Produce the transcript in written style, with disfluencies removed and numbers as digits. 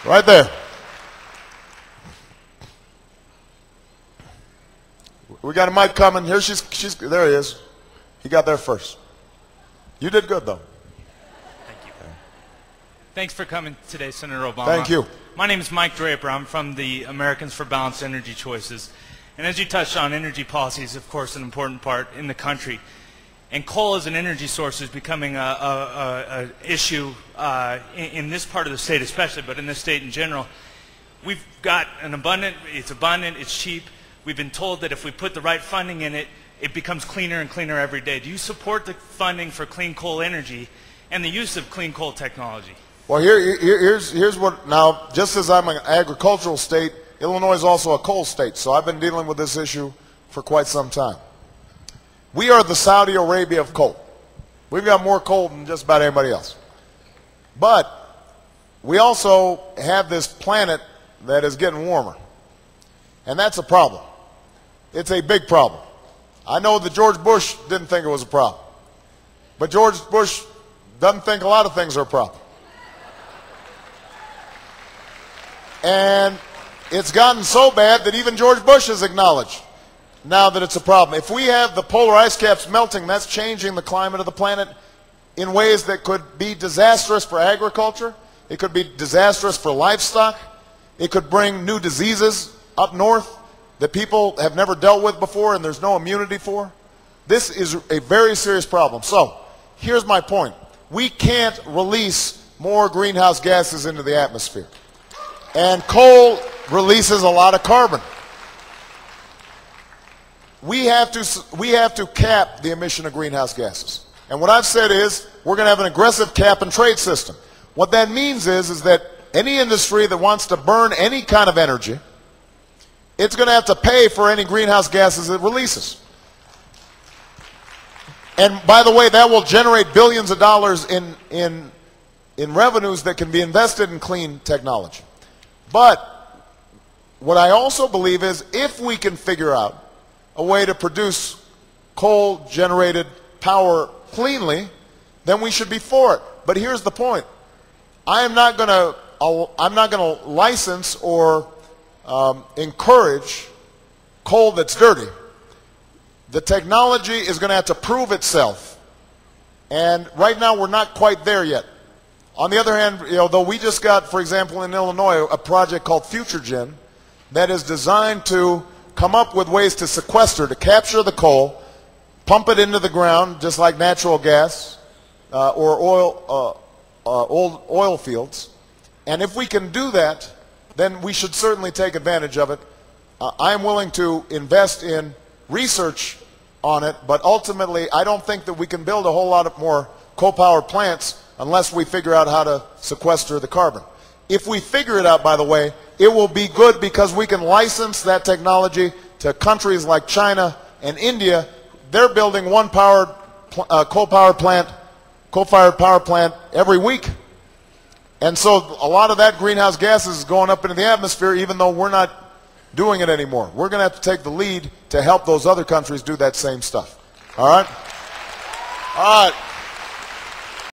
Right there. We got a mic coming. Here there he is. He got there first. You did good, though. Thank you. Thanks for coming today, Senator Obama. Thank you. My name is Mike Draper. I'm from the Americans for Balanced Energy Choices. And as you touched on, energy policy is, of course, an important part in the country. And coal as an energy source is becoming an issue in this part of the state especially, but in this state in general. We've got it's abundant, it's cheap. We've been told that if we put the right funding in it, it becomes cleaner and cleaner every day. Do you support the funding for clean coal energy and the use of clean coal technology? Well, here's what, now, just as I'm an agricultural state, Illinois is also a coal state, so I've been dealing with this issue for quite some time. We are the Saudi Arabia of coal. We've got more coal than just about anybody else. But we also have this planet that is getting warmer. And that's a problem. It's a big problem. I know that George Bush didn't think it was a problem. But George Bush doesn't think a lot of things are a problem. And it's gotten so bad that even George Bush has acknowledged now that it's a problem. If we have the polar ice caps melting, that's changing the climate of the planet in ways that could be disastrous for agriculture. It could be disastrous for livestock. It could bring new diseases up north that people have never dealt with before and there's no immunity for. This is a very serious problem. So here's my point. We can't release more greenhouse gases into the atmosphere. And coal releases a lot of carbon. We have to cap the emission of greenhouse gases. And what I've said is we're going to have an aggressive cap and trade system. What that means is that any industry that wants to burn any kind of energy, it's going to have to pay for any greenhouse gases it releases. And by the way, that will generate billions of dollars in revenues that can be invested in clean technology. But what I also believe is if we can figure out a way to produce coal-generated power cleanly, then we should be for it. But here's the point. I'm not going to license or encourage coal that's dirty. The technology is going to have to prove itself. And right now we're not quite there yet. On the other hand, though we just got, for example, in Illinois, a project called FutureGen that is designed to come up with ways to sequester, to capture the coal, pump it into the ground, just like natural gas or old oil fields. And if we can do that, then we should certainly take advantage of it. I'm willing to invest in research on it, but ultimately I don't think that we can build a whole lot of more coal-powered plants unless we figure out how to sequester the carbon. If we figure it out, by the way, it will be good because we can license that technology to countries like China and India. They're building one coal-fired power plant every week. And so a lot of that greenhouse gases is going up into the atmosphere even though we're not doing it anymore. We're going to have to take the lead to help those other countries do that same stuff. All right? All right.